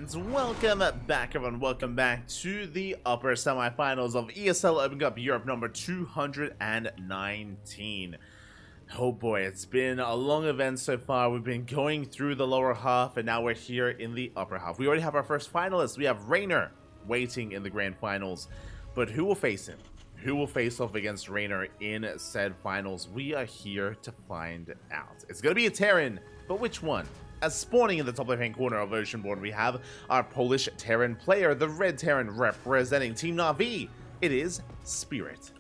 And welcome back, everyone. Welcome back to the upper semifinals of ESL Open Cup Europe number 219. Oh boy, it's been a long event so far. We've been going through the lower half, and now we're here in the upper half. We already have our first finalist. We have Rainer waiting in the grand finals. But who will face him? Who will face off against Rainer in said finals? We are here to find out. It's going to be a Terran, but which one? As spawning in the top left-hand corner of Ocean Board, we have our Polish Terran player, the Red Terran representing Team Na'Vi. It is Spirit.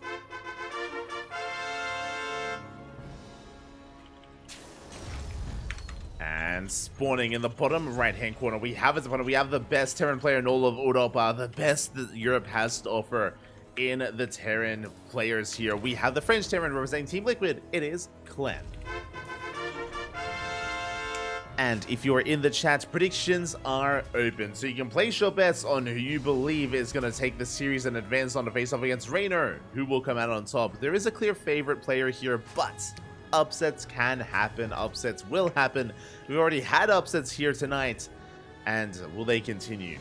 And spawning in the bottom right-hand corner, we have the best Terran player in all of Europa, the best that Europe has to offer in the Terran players here. We have the French Terran representing Team Liquid. It is Clem. And if you're in the chat, predictions are open, so you can place your bets on who you believe is going to take the series and advance on the face-off against Rainer, who will come out on top. There is a clear favorite player here, but upsets can happen, upsets will happen. We already had upsets here tonight, and will they continue?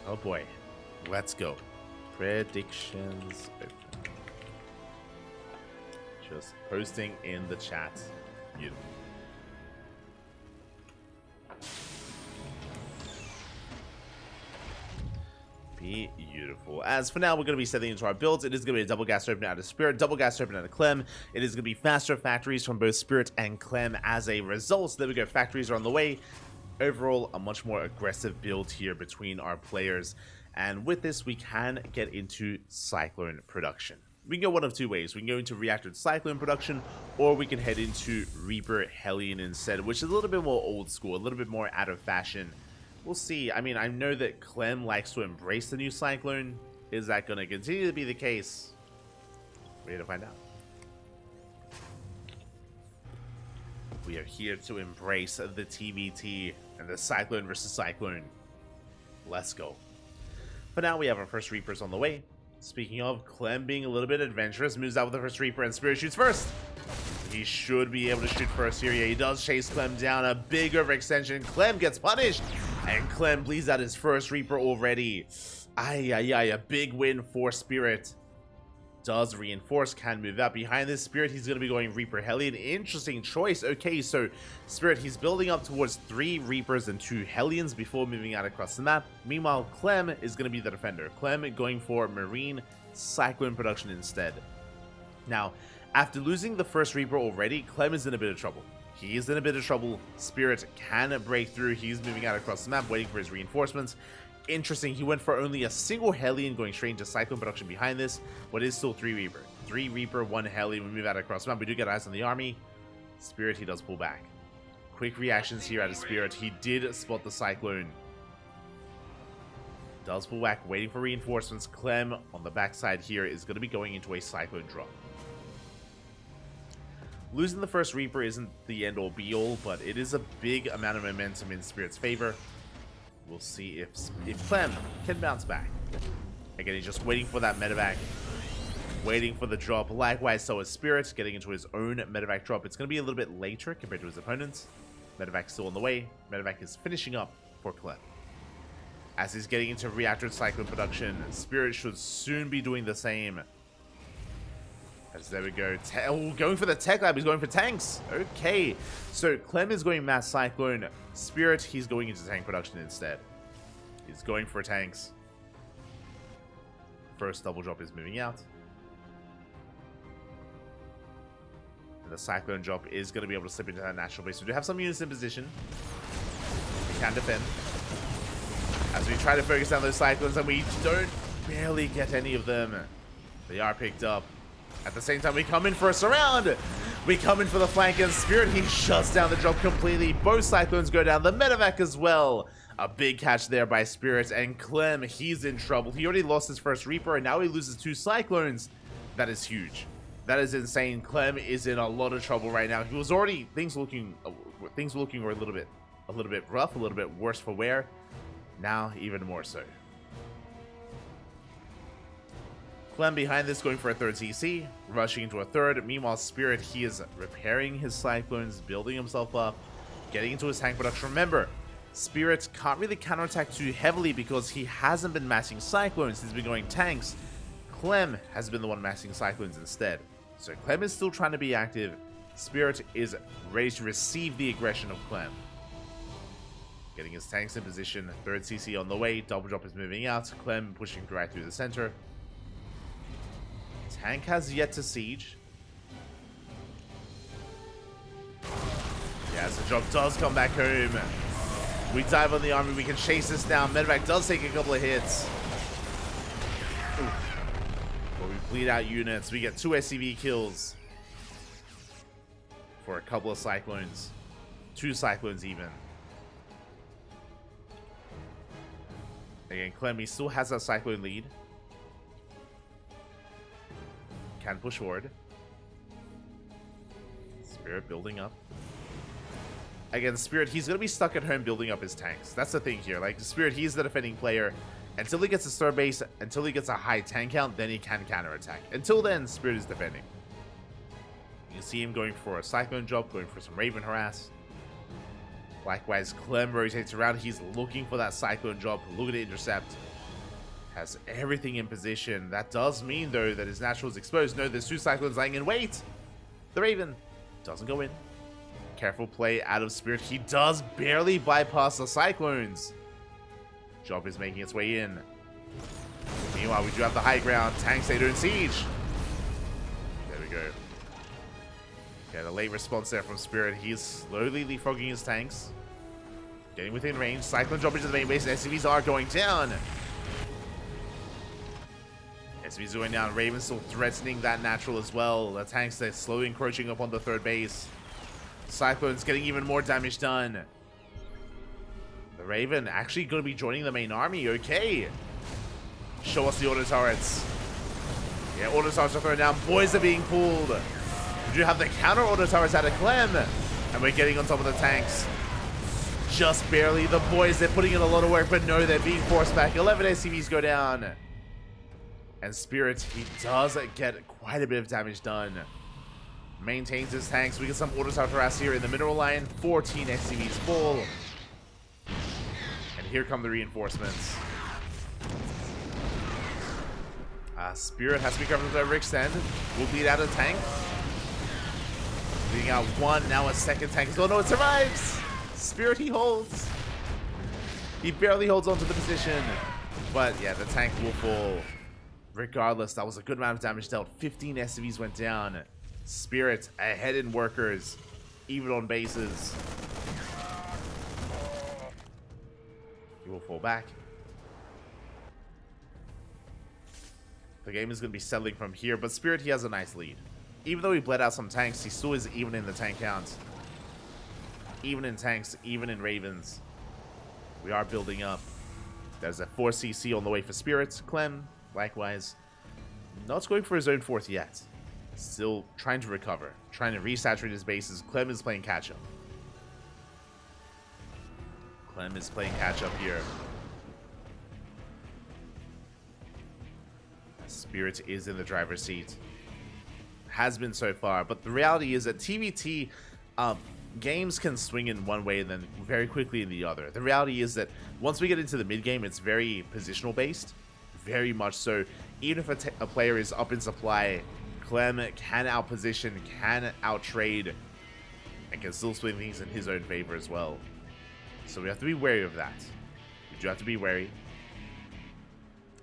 Oh boy, let's go. Predictions open. Just posting in the chat. Beautiful. Beautiful. As for now, we're going to be setting into our builds. It is going to be a double gas open out of Spirit, double gas open out of Clem. It is going to be faster factories from both Spirit and Clem as a result. So there we go. Factories are on the way. Overall, a much more aggressive build here between our players. And with this, we can get into Cyclone production. We can go one of two ways. We can go into Reactor Cyclone production, or we can head into Reaper Hellion instead, which is a little bit more old school, a little bit more out of fashion. We'll see. I mean, I know that Clem likes to embrace the new Cyclone. Is that going to continue to be the case? We're here to find out. We are here to embrace the TvT and the Cyclone versus Cyclone. Let's go. For now, we have our first Reapers on the way. Speaking of, Clem being a little bit adventurous, moves out with the first Reaper, and Spirit shoots first. He should be able to shoot first here. Yeah, he does chase Clem down. A big overextension. Clem gets punished. And Clem bleeds out his first Reaper already. A big win for Spirit. Does reinforce, can move out. Behind this Spirit, he's going to be going Reaper Hellion. Interesting choice. Okay, so Spirit, he's building up towards 3 Reapers and 2 Hellions before moving out across the map. Meanwhile, Clem is going to be the defender. Clem going for Marine Cyclone production instead. Now, after losing the first Reaper already, Clem is in a bit of trouble. He is in a bit of trouble. Spirit can break through. He's moving out across the map, waiting for his reinforcements. Interesting, he went for only a single Hellion, going straight into Cyclone production behind this, but it is still 3 Reaper. 3 Reaper, 1 Hellion. We move out across the map. We do get eyes on the army. Spirit, he does pull back. Quick reactions here out of Spirit. He did spot the Cyclone. Does pull back, waiting for reinforcements. Clem on the backside here is going to be going into a Cyclone drop. Losing the first Reaper isn't the end-all be-all, but it is a big amount of momentum in Spirit's favor. We'll see if Clem can bounce back. Again, he's just waiting for that medevac, waiting for the drop. Likewise, so is Spirit, getting into his own medevac drop. It's going to be a little bit later compared to his opponents. Medevac's still on the way. Medevac is finishing up for Clem. As he's getting into Reactor Cyclone production, Spirit should soon be doing the same. As there we go. Going for the tech lab. He's going for tanks. Okay. So Clem is going mass Cyclone. Spirit, he's going into tank production instead. He's going for tanks. First double drop is moving out. And the Cyclone drop is going to be able to slip into that natural base. We do have some units in position. We can defend. As we try to focus down those Cyclones, and we don't barely get any of them. They are picked up. At the same time, we come in for a surround. We come in for the flank, and Spirit, he shuts down the drop completely. Both Cyclones go down. The medevac as well. A big catch there by Spirit, and Clem, he's in trouble. He already lost his first Reaper, and now he loses 2 Cyclones. That is huge. That is insane. Clem is in a lot of trouble right now. He was already things were looking a little bit rough, a little bit worse for wear. Now even more so. Clem behind this, going for a third CC, rushing into a third. Meanwhile, Spirit, he is repairing his Cyclones, building himself up, getting into his tank production. Remember, Spirit can't really counterattack too heavily because he hasn't been massing Cyclones, he's been going tanks. Clem has been the one massing Cyclones instead. So Clem is still trying to be active. Spirit is ready to receive the aggression of Clem. Getting his tanks in position, third CC on the way, double drop is moving out, Clem pushing right through the center. Tank has yet to siege. Yeah, as the drop does come back home. We dive on the army, we can chase this down. Medevac does take a couple of hits. But we bleed out units. We get 2 SCV kills. For a couple of Cyclones. 2 Cyclones even. Again, Clem, he still has that Cyclone lead. Can push forward. Spirit building up. Again, Spirit, he's going to be stuck at home building up his tanks. That's the thing here. Like, Spirit, he's the defending player. Until he gets a third base, until he gets a high tank count, then he can counterattack. Until then, Spirit is defending. You can see him going for a Cyclone drop, going for some Raven harass. Likewise, Clem rotates around. He's looking for that Cyclone drop. Look at the intercept. Has everything in position. That does mean, though, that his natural is exposed. No, there's 2 Cyclones lying in wait. The Raven doesn't go in. Careful play out of Spirit. He does barely bypass the Cyclones. Job is making its way in. Meanwhile, we do have the high ground. Tanks, they don't siege. There we go. Yeah, the late response there from Spirit. He's slowly leapfrogging his tanks. Getting within range. Cyclone drop into the main base, and SCVs are going down. SCVs going down. Raven still threatening that natural as well. The tanks, they're slowly encroaching up on the third base. Cyclone's getting even more damage done. The Raven actually going to be joining the main army. Okay. Show us the auto turrets. Yeah, auto turrets are thrown down. Boys are being pulled. We do have the counter auto turrets out of Clem. And we're getting on top of the tanks. Just barely. The boys, they're putting in a lot of work, but no, they're being forced back. 11 SCVs go down. And Spirit, he does get quite a bit of damage done. Maintains his tanks. We get some auto turret harass here in the mineral line. 14 SCVs full. And here come the reinforcements. Spirit has to be covered with a extend. We'll bleed out a tank. Bleeding out 1, now a second tank. Oh no, it survives! Spirit, he holds. He barely holds onto the position. But yeah, the tank will fall. Regardless, that was a good amount of damage dealt. 15 SCVs went down. Spirit ahead in workers, even on bases. He will fall back. The game is going to be settling from here, but Spirit, he has a nice lead. Even though he bled out some tanks, he still is even in the tank count. Even in tanks, even in Ravens. We are building up. There's a 4cc on the way for Spirits. Clem, likewise, not going for his own 4th yet. Still trying to recover, trying to resaturate his bases. Clem is playing catch-up. Clem is playing catch-up here. Spirit is in the driver's seat. Has been so far, but the reality is that TvT games can swing in one way and then very quickly in the other. The reality is that once we get into the mid-game, it's very positional based. Very much so. Even if a player is up in supply, Clem can outposition, can outtrade, and can still swing things in his own favor as well. So we have to be wary of that. We do have to be wary.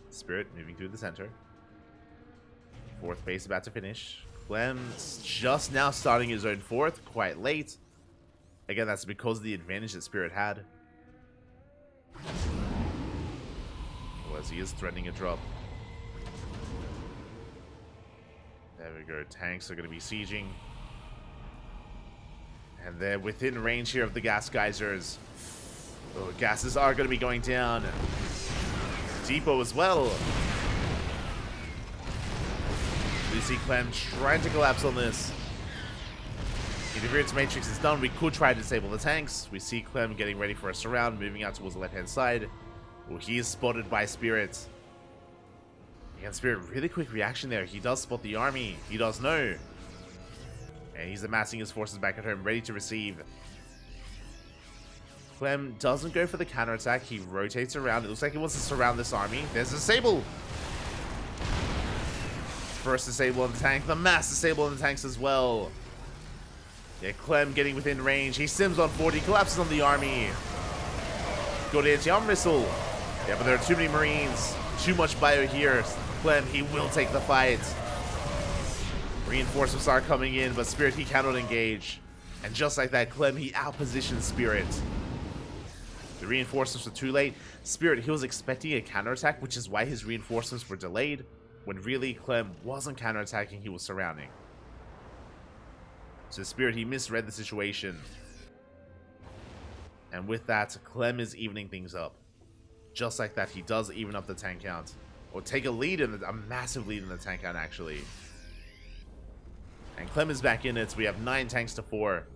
Spirit moving through the center. 4th base about to finish. Clem's just now starting his own 4th, quite late. Again, that's because of the advantage that Spirit had. Well, as he is threatening a drop. There we go. Tanks are going to be sieging. And they're within range here of the gas geysers. Oh, gases are going to be going down. Depot as well. We see Clem trying to collapse on this. Interference matrix is done. We could try to disable the tanks. We see Clem getting ready for a surround, moving out towards the left-hand side. Oh, he is spotted by Spirit. Again, Spirit, really quick reaction there. He does spot the army. He does know. And he's amassing his forces back at home, ready to receive. Clem doesn't go for the counterattack. He rotates around. It looks like he wants to surround this army. There's a disable. First disable on the tank. The mass disable on the tanks as well. Yeah, Clem getting within range. He sims on 40. Collapses on the army. Good anti-armor missile. Yeah, but there are too many Marines. Too much bio here. Clem, he will take the fight. Reinforcements are coming in, but Spirit, he cannot engage. And just like that, Clem, he outpositions Spirit. The reinforcements were too late. Spirit, he was expecting a counterattack, which is why his reinforcements were delayed, when really Clem wasn't counterattacking, he was surrounding. So Spirit, he misread the situation. And with that, Clem is evening things up. Just like that, he does even up the tank count. Or take a lead, a massive lead in the tank count, actually. And Clem is back in it, so we have 9 tanks to 4.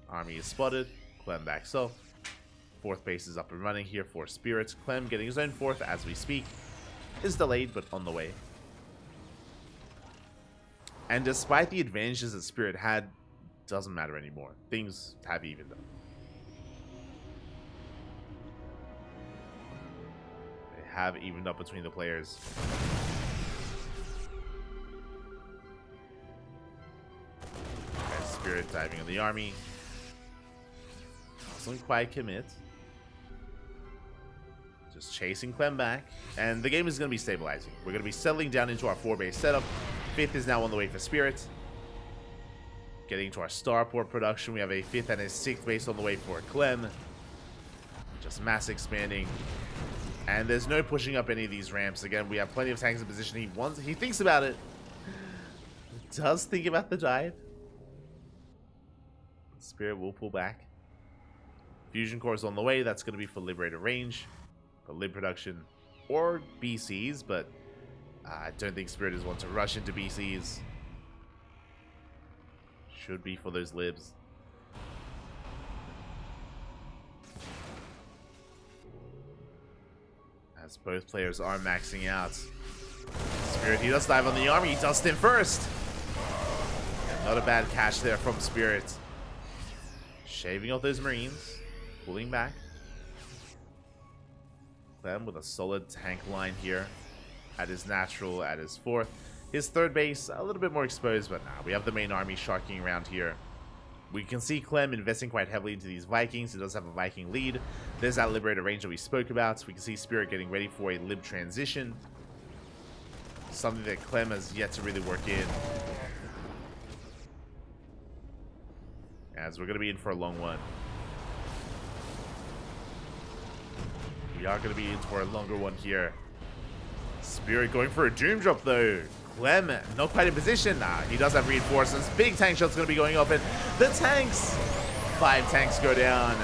Army is spotted. Clem backs up. 4th base is up and running here for Spirits. Clem getting his own 4th as we speak. Is delayed, but on the way. And despite the advantages that Spirit had, doesn't matter anymore. Things have evened up. They have evened up between the players. And Spirit diving on the army. Doesn't quite commit. Just chasing Clem back. And the game is going to be stabilizing. We're going to be settling down into our 4-base setup. 5th is now on the way for Spirit. Getting to our starport production. We have a 5th and a 6th base on the way for Clem. Just mass expanding. And there's no pushing up any of these ramps. Again, we have plenty of tanks in position. He thinks about it. Does think about the dive. Spirit will pull back. Fusion core is on the way. That's going to be for Liberator range. For lib production. Or BCs, but I don't think Spirit is one to rush into BCs. Should be for those libs. As both players are maxing out. Spirit, he does dive on the army. He does stim first. And not a bad catch there from Spirit. Shaving off those Marines. Pulling back. Clem with a solid tank line here. At his natural, at his 4th. His 3rd base, a little bit more exposed, but nah, we have the main army sharking around here. We can see Clem investing quite heavily into these Vikings. He does have a Viking lead. There's that Liberator range that we spoke about. We can see Spirit getting ready for a lib transition. Something that Clem has yet to really work in. As we're going to be in for a long one. We are going to be in for a longer one here. Spirit going for a Doom Drop though. Clem not quite in position. Nah, he does have reinforcements. Big tank shot's going to be going off, and the tanks. 5 tanks go down.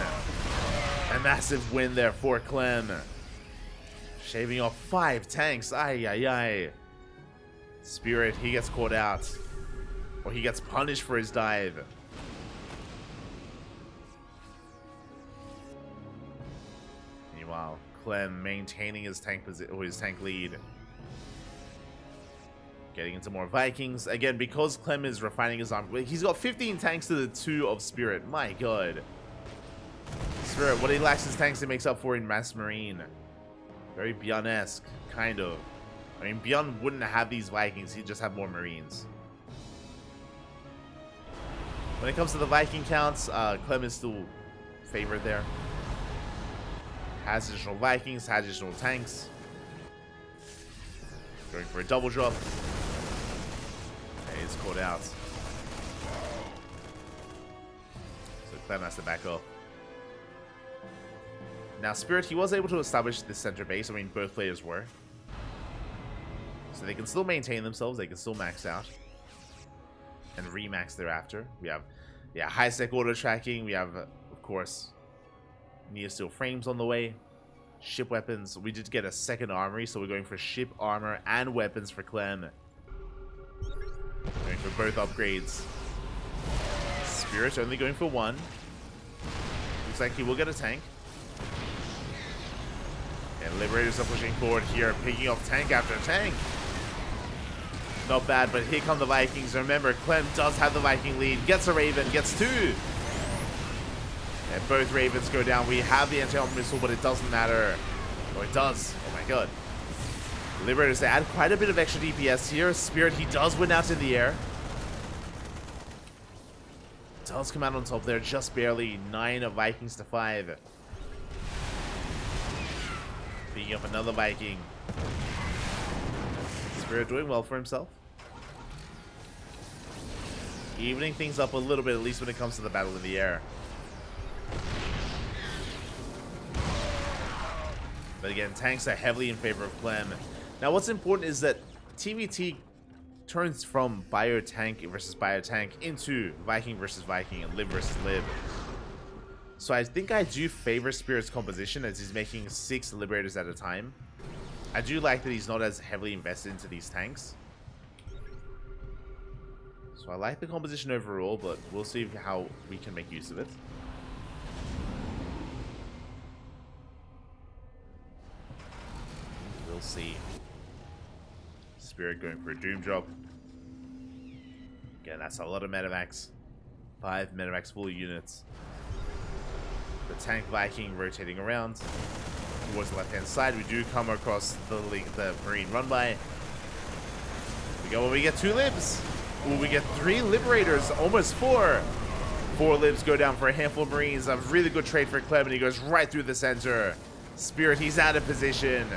A massive win there for Clem. Shaving off 5 tanks. Ay, ay, ay. Spirit, he gets caught out. Or he gets punished for his dive. Meanwhile, Clem maintaining his tank lead. Getting into more Vikings. Again, because Clem is refining his army. He's got 15 tanks to the 2 of Spirit. My god. Spirit, what he lacks his tanks, he makes up for in Mass Marine. Very Bjorn-esque, kind of. I mean, Bjorn wouldn't have these Vikings. He'd just have more Marines. When it comes to the Viking counts, Clem is still favored there. Has additional Vikings, has additional tanks. Going for a double drop. He's caught out. So Clem has to back off. Now Spirit, he was able to establish this center base. I mean, both players were. So they can still maintain themselves. They can still max out. And remax thereafter. We have, yeah, high-sec auto tracking. We have, of course, Neosteel frames on the way. Ship weapons. We did get a 2nd armory, so we're going for ship armor and weapons for Clem. Going for both upgrades. Spirit only going for 1. Looks like he will get a tank. And Liberators are pushing forward here, picking off tank after tank. Not bad, but here come the Vikings. Remember, Clem does have the Viking lead. Gets a Raven, gets 2. And both Ravens go down. We have the anti-armor missile, but it doesn't matter. Oh, it does. Oh my god. Liberators, they add quite a bit of extra DPS here. Spirit, he does win out in the air. Does come out on top there, just barely. 9 Vikings to 5. Picking up another Viking. Spirit doing well for himself. Evening things up a little bit, at least when it comes to the battle in the air. But again, tanks are heavily in favor of Clem. Now, what's important is that TvT turns from bio-tank versus bio-tank into Viking versus Viking and Lib versus Lib. So I think I do favor Spirit's composition as he's making 6 Liberators at a time. I do like that he's not as heavily invested into these tanks. So I like the composition overall, but we'll see how we can make use of it. We'll see. Spirit going for a Doom drop. Again, that's a lot of Medivacs. 5 Medivacs full units. The tank Viking rotating around towards the left-hand side. We do come across the Marine run-by. We go, well, we get 2 Libs. Ooh, we get 3 Liberators, almost 4. 4 Libs go down for a handful of Marines. A really good trade for Clem, and he goes right through the center. Spirit, he's out of position.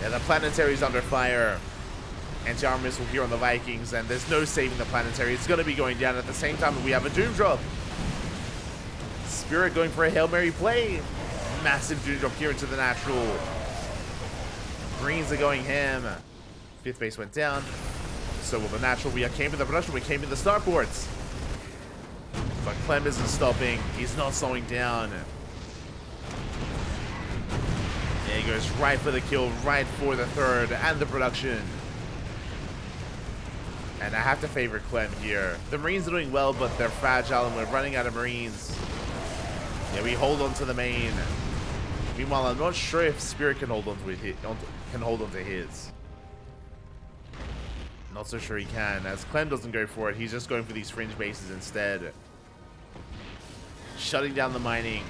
Yeah, the Planetary's under fire. Anti-armor missile here on the Vikings, and there's no saving the Planetary. It's going to be going down at the same time, and we have a Doom drop. Spirit going for a Hail Mary play. Massive Doom drop here into the natural. Greens are going ham. 5th base went down. So will the natural. We came in the production. We came in the starports. But Clem isn't stopping. He's not slowing down. Yeah, he goes right for the kill, right for the 3rd and the production. And I have to favor Clem here. The Marines are doing well, but they're fragile, and we're running out of Marines. Yeah, we hold on to the main. Meanwhile, I'm not sure if Spirit can hold on to his. Not so sure he can, as Clem doesn't go for it. He's just going for these fringe bases instead. Shutting down the mining.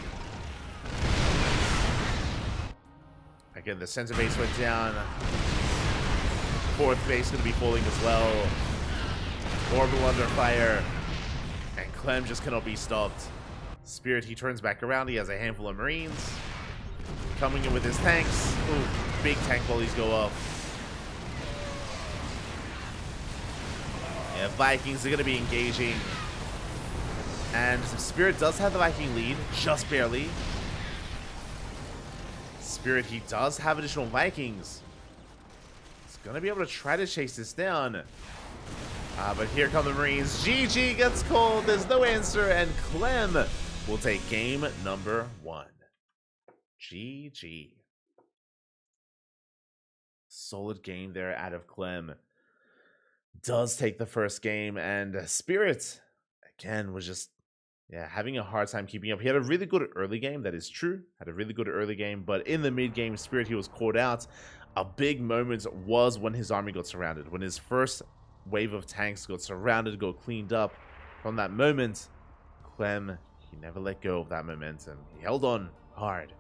Again, the center base went down. 4th base going to be falling as well. Orbital under fire. And Clem just cannot be stopped. Spirit, he turns back around. He has a handful of Marines. Coming in with his tanks. Ooh, big tank volleys go off. Yeah, Vikings are going to be engaging. And Spirit does have the Viking lead, just barely. Spirit, he does have additional Vikings. He's going to be able to try to chase this down. But here come the Marines. GG gets called. There's no answer. And Clem will take game number 1. GG. Solid game there out of Clem. Does take the first game. And Spirit, again, was just having a hard time keeping up. He had a really good early game. That is true. Had a really good early game. But in the mid-game, Spirit, he was caught out. A big moment was when his army got surrounded. When his first wave of tanks got surrounded, got cleaned up. From that moment, Clem, he never let go of that momentum. He held on hard.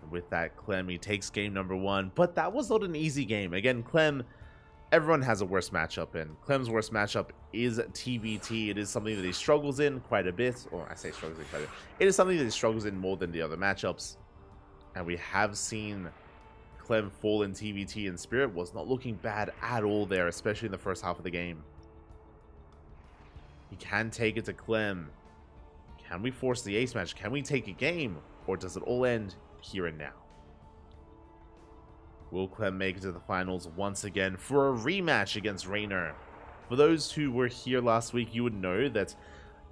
And with that, Clem, he takes game number 1. But that was not an easy game. Again, Clem, everyone has a worse matchup, and Clem's worst matchup is TvT. It is something that he struggles in quite a bit. Or I say struggles in quite a bit. It is something that he struggles in more than the other matchups. And we have seen Clem fall in TvT, and Spirit was not looking bad at all there, especially in the first half of the game. He can take it to Clem. Can we force the ace match? Can we take a game? Or does it all end here and now? Will Clem make it to the finals once again for a rematch against Raynor? For those who were here last week, you would know that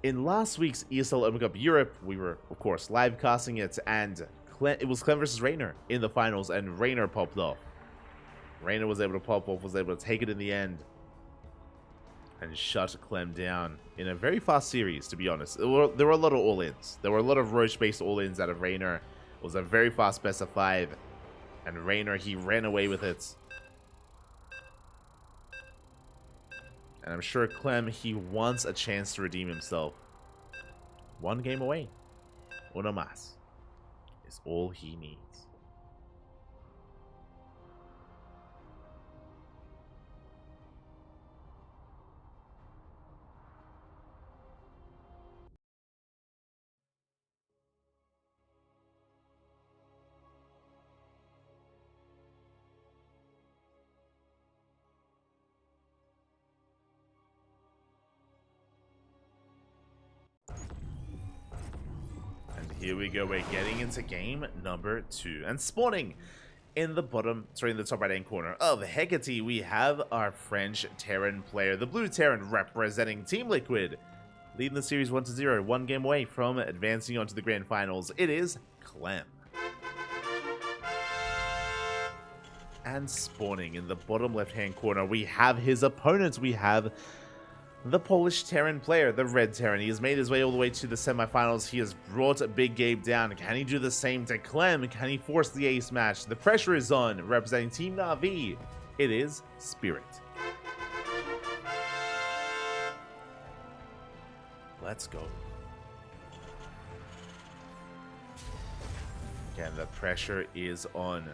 in last week's ESL Open Cup Europe, we were, of course, live casting it, and it was Clem versus Raynor in the finals, and Raynor popped off. Raynor was able to pop off, was able to take it in the end, and shut Clem down in a very fast series, to be honest. There were a lot of all-ins. There were a lot of Roche-based all-ins out of Raynor. It was a very fast best of 5. And Raynor, he ran away with it. And I'm sure Clem, he wants a chance to redeem himself. One game away. Uno más is all he needs. Here we go, we're getting into game number 2. And spawning in the top right hand corner of Hecate, we have our French Terran player, the blue Terran representing Team Liquid, leading the series 1-0, one game away from advancing onto the grand finals. It is Clem. And spawning in the bottom left hand corner, we have his opponent. We have the Polish Terran player, the red Terran. He has made his way all the way to the semifinals. He has brought Big Gabe down. Can he do the same to Clem? Can he force the ace match? The pressure is on. Representing Team Na'Vi, it is Spirit. Let's go. Again, the pressure is on.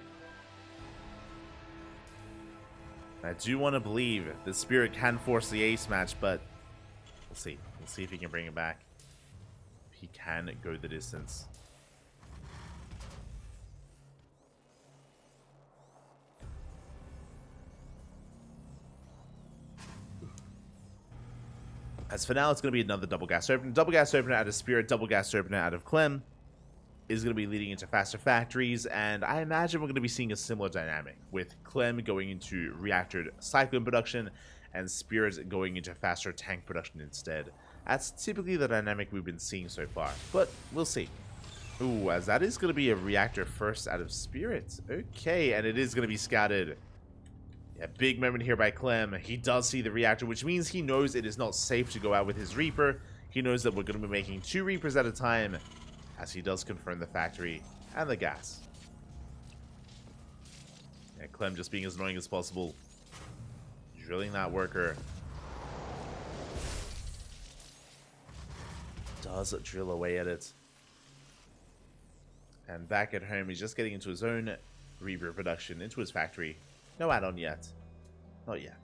I do want to believe the Spirit can force the ace match, but we'll see. We'll see if he can bring it back. If he can go the distance. As for now, it's going to be another double gas opener. Double gas opener out of Spirit, double gas opener out of Clem is going to be leading into faster factories, and I imagine we're going to be seeing a similar dynamic with Clem going into reactor cyclone production and Spirit going into faster tank production instead. That's typically the dynamic we've been seeing so far, but we'll see. Ooh, as that is going to be a reactor first out of Spirit. Okay, and it is going to be scouted. Yeah, big moment here by Clem. He does see the reactor, which means he knows it is not safe to go out with his Reaper. He knows that we're going to be making 2 Reapers at a time, as he does confirm the factory and the gas. Yeah, Clem just being as annoying as possible. Drilling that worker. Does drill away at it. And back at home, he's just getting into his own Reaper production, into his factory. No add-on yet. Not yet.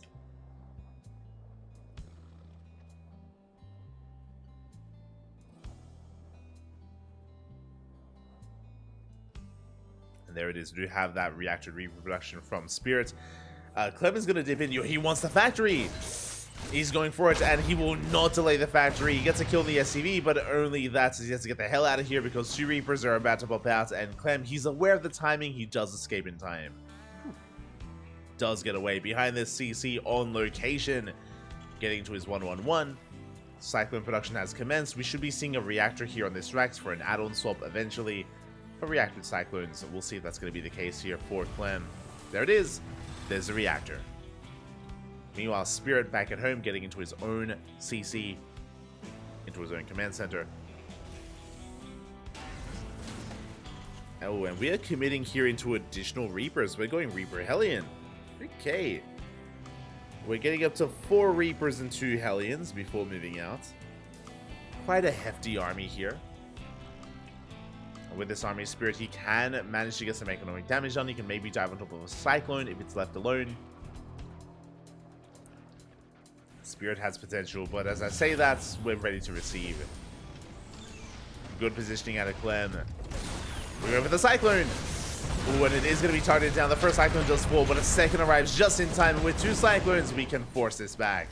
And there it is. We do have that reactor reproduction from Spirit. Clem is going to dip in. He wants the factory. He's going for it, and he will not delay the factory. He gets a kill in the SCV, but only that, he has to get the hell out of here because 2 Reapers are about to pop out. And Clem, he's aware of the timing. He does escape in time. Does get away behind this CC on location. Getting to his 1-1-1. Cyclone production has commenced. We should be seeing a reactor here on this Rex for an add-on swap eventually. For reactor cyclones, we'll see if that's going to be the case here for Clem. There it is. There's a reactor. Meanwhile, Spirit back at home, getting into his own CC, into his own command center. Oh, and we are committing here into additional Reapers. We're going Reaper Hellion. Okay. We're getting up to 4 Reapers and 2 Hellions before moving out. Quite a hefty army here. With this army Spirit, he can manage to get some economic damage done. He can maybe dive on top of a Cyclone if it's left alone. Spirit has potential, but as I say that, we're ready to receive. Good positioning out of Clem. We're going for the Cyclone. Ooh, and it is going to be targeted down. The first Cyclone does fall, but a second arrives just in time. And with 2 Cyclones, we can force this back.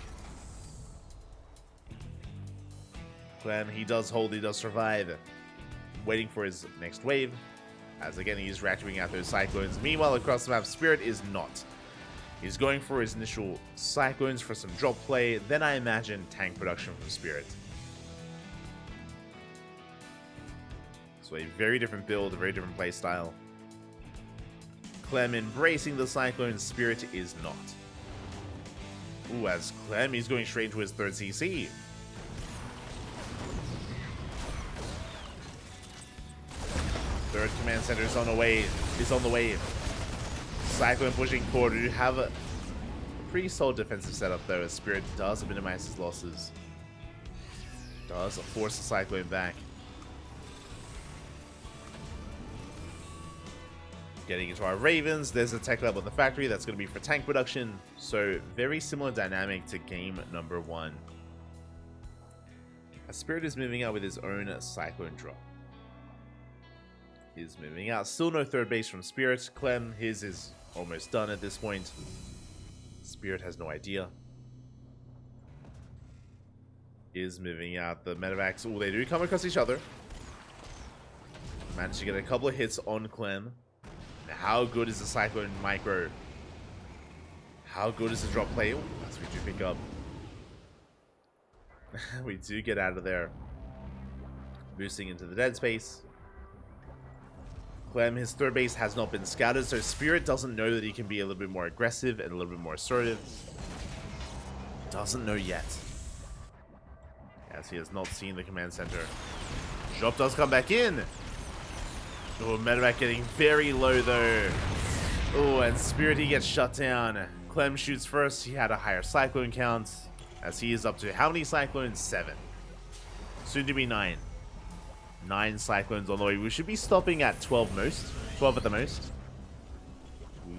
Clem, he does hold, he does survive. Waiting for his next wave, as again he's reactivating out those Cyclones. Meanwhile, across the map, Spirit is not. He's going for his initial Cyclones for some drop play, then I imagine tank production from Spirit. So a very different build, a very different play style. Clem embracing the Cyclone, Spirit is not. Ooh, as Clem, he's going straight into his 3rd CC. Third command center is on the way. Cyclone pushing forward. We have a pretty solid defensive setup though, as Spirit does minimize his losses. Does force the Cyclone back. Getting into our Ravens, there's a tech lab on the factory that's going to be for tank production. So very similar dynamic to game number 1. As Spirit is moving out with his own Cyclone drop. He's moving out. Still no third base from Spirit. Clem, his is almost done at this point. Spirit has no idea. Is moving out the medevacs. Oh, they do come across each other. Managed to get a couple of hits on Clem. Now, how good is the Cyclone micro? How good is the drop play? Oh, that's what we do pick up. We do get out of there. Boosting into the dead space. Clem, his third base has not been scouted, so Spirit doesn't know that he can be a little bit more aggressive and a little bit more assertive. Doesn't know yet. As he has not seen the command center. Drop does come back in. Oh, medevac getting very low though. Oh, and Spirit, he gets shut down. Clem shoots first. He had a higher Cyclone count. As he is up to how many Cyclones? 7. Soon to be 9. 9 Cyclones on the way. We should be stopping at 12 most. 12 at the most. We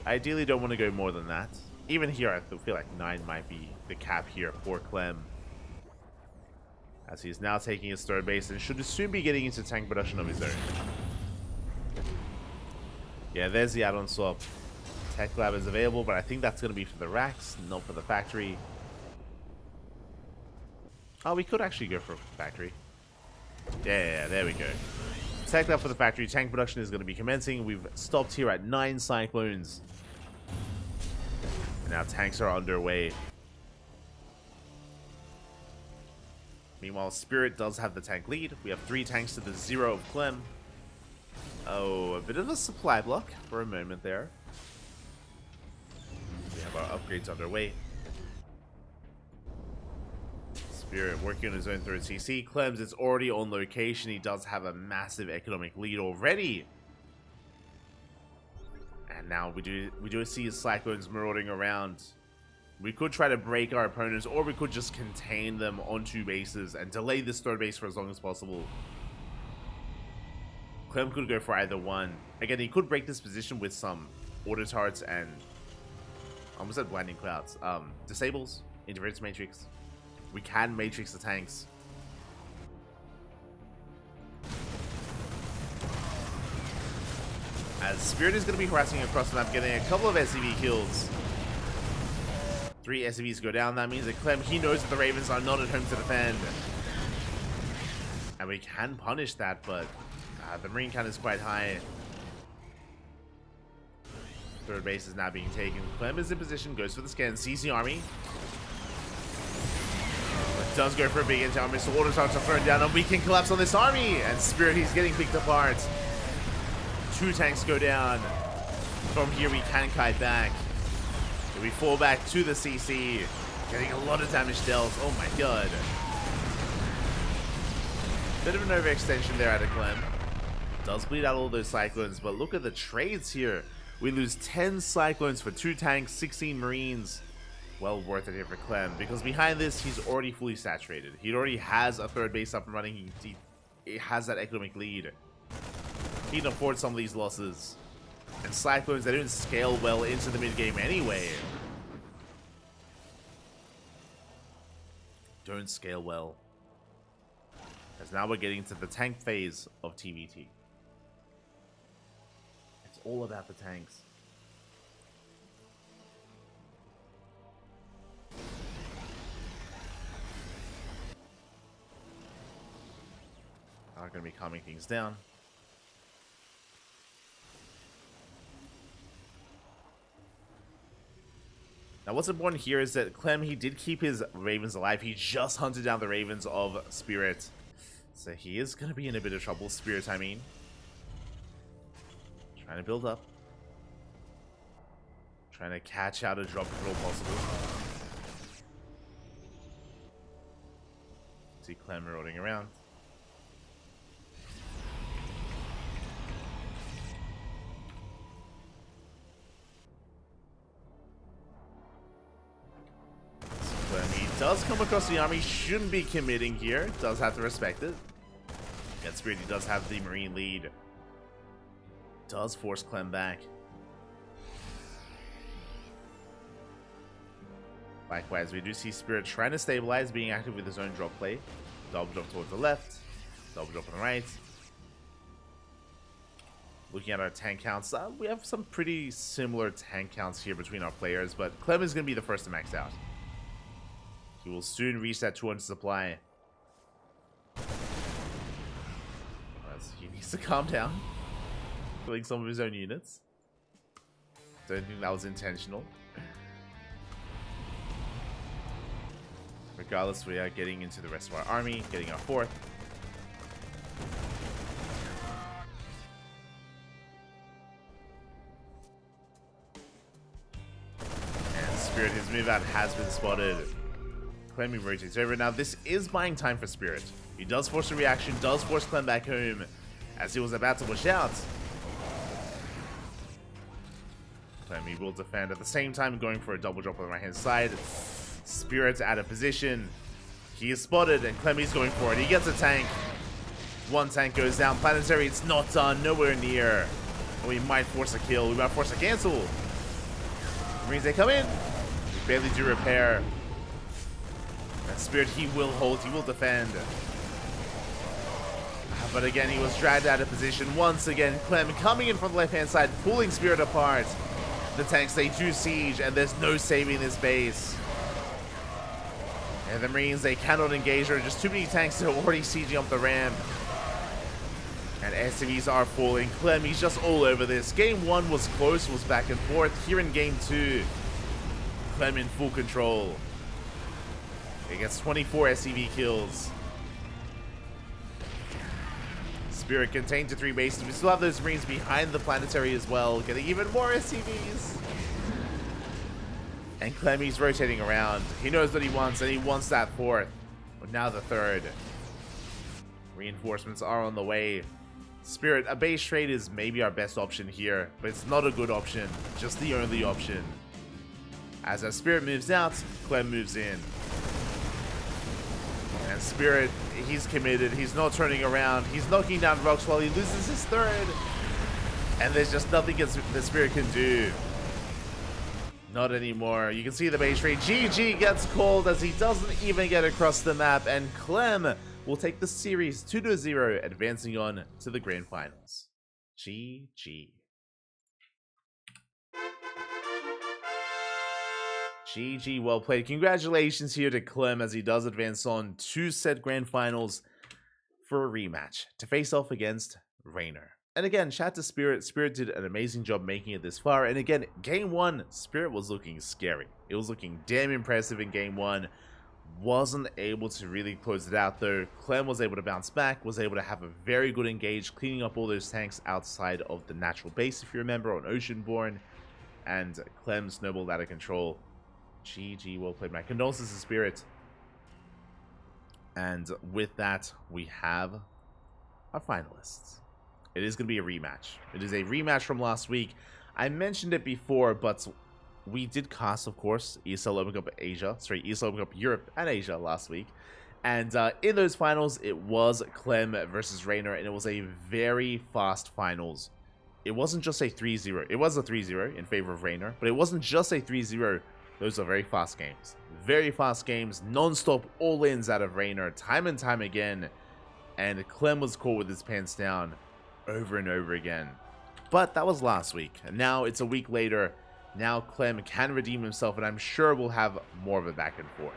ideally don't want to go more than that. Even here, I feel like 9 might be the cap here for Clem. As he's now taking his third base and should soon be getting into tank production of his own. Yeah, there's the add-on swap. Tech lab is available, but I think that's going to be for the racks, not for the factory. Oh, we could actually go for factory. Yeah, there we go. Tech lab for the factory. Tank production is going to be commencing. We've stopped here at 9 Cyclones. And now tanks are underway. Meanwhile, Spirit does have the tank lead. We have 3 tanks to the 0 of Clem. Oh, a bit of a supply block for a moment there. We have our upgrades underway. Spirit working on his own third CC. Clem's is already on location. He does have a massive economic lead already. And now we do see his Cyclones marauding around. We could try to break our opponents, or we could just contain them on 2 bases and delay this third base for as long as possible. Clem could go for either one. Again, he could break this position with some auto turrets and I almost said blinding clouds. Disables, interference matrix. We can matrix the tanks. As Spirit is going to be harassing across the map, getting a couple of SCV kills. 3 SCVs go down. That means that Clem, he knows that the Ravens are not at home to defend. And we can punish that, but the Marine count is quite high. Third base is now being taken. Clem is in position, goes for the scan, sees the army. But does go for a big anti-army, so water starts to thrown down, and we can collapse on this army. And Spirit, he's getting picked apart. 2 tanks go down. From here, we CranKy back. We fall back to the CC, getting a lot of damage dealt. Oh my god. Bit of an overextension there out of Clem. Does bleed out all those Cyclones, but look at the trades here. We lose 10 Cyclones for 2 tanks, 16 Marines. Well worth it here for Clem, because behind this, he's already fully saturated. He already has a third base up and running. He has that economic lead. He can afford some of these losses. And Cyclones, they don't scale well into the mid-game anyway. Don't scale well. As now we're getting to the tank phase of TvT. It's all about the tanks. Are going to be calming things down. Now, what's important here is that Clem, he did keep his Ravens alive. He just hunted down the Ravens of Spirit. So he is going to be in a bit of trouble. Spirit, I mean. Trying to build up. Trying to catch out a drop if at all possible. See Clem marauding around. does come across the army. Shouldn't be committing here. Does have to respect it. Yet Spirit, he does have the Marine lead. Does force Clem back. Likewise, we do see Spirit trying to stabilize, being active with his own drop play. Double drop towards the left. Double drop on the right. Looking at our tank counts, we have some pretty similar tank counts here between our players, but Clem is going to be the first to max out. He will soon reach that 200 supply. He needs to calm down. Killing some of his own units. Don't think that was intentional. Regardless, we are getting into the rest of our army, getting our fourth. And Spirit, his move out has been spotted. Clem rotates over. Now, this is buying time for Spirit. He does force a reaction, does force Clem back home as he was about to push out. Clem will defend at the same time, going for a double drop on the right hand side. Spirit's out of position. He is spotted, and Clemmy's going for it. He gets a tank. One tank goes down. Planetary, it's not done. Nowhere near. We might force a kill. We might force a cancel. Marines, they come in. We barely do repair. And Spirit, he will hold. He will defend. But again, he was dragged out of position. Once again, Clem coming in from the left-hand side, pulling Spirit apart. The tanks, they do siege, and there's no saving this base. And the Marines, they cannot engage. There are just too many tanks that are already sieging up the ramp. And SCVs are falling. Clem, he's just all over this. Game 1 was close, was back and forth. Here in Game 2, Clem in full control. He gets 24 SCV kills. Spirit contained to 3 bases. We still have those Marines behind the planetary as well, getting even more SCVs. And Clemmy's rotating around. He knows what he wants, and he wants that 4th. But now the 3rd. Reinforcements are on the way. Spirit, a base trade is maybe our best option here, but it's not a good option, just the only option. As our Spirit moves out, Clem moves in. And Spirit, he's committed. He's not turning around. He's knocking down rocks while he loses his 3rd. And there's just nothing the Spirit can do. Not anymore. You can see the base trade. GG gets called as he doesn't even get across the map. And Clem will take the series 2-0, advancing on to the grand finals. GG. GG, well played. Congratulations here to Clem as he does advance on to said grand finals for a rematch to face off against Raynor. And again, shout out to Spirit. Spirit did an amazing job making it this far. And again, Game 1, Spirit was looking scary. It was looking damn impressive in Game 1. Wasn't able to really close it out though. Clem was able to bounce back, was able to have a very good engage, cleaning up all those tanks outside of the natural base, if you remember, on Oceanborn. And Clem snowballed out of control. GG, well played. My condolences to Spirit. And with that, we have our finalists. It is going to be a rematch. It is a rematch from last week. I mentioned it before, but we did cast, of course, ESL Open Cup ESL Open Cup Europe and Asia last week. And in those finals, it was Clem versus Raynor, and it was a very fast finals. It wasn't just a 3-0. It was a 3-0 in favor of Raynor, but it wasn't just a 3-0. Those are very fast games. Very fast games, non-stop all-ins out of Raynor, time and time again. And Clem was caught with his pants down over and over again. But that was last week, and now it's a week later. Now Clem can redeem himself, and I'm sure we'll have more of a back and forth.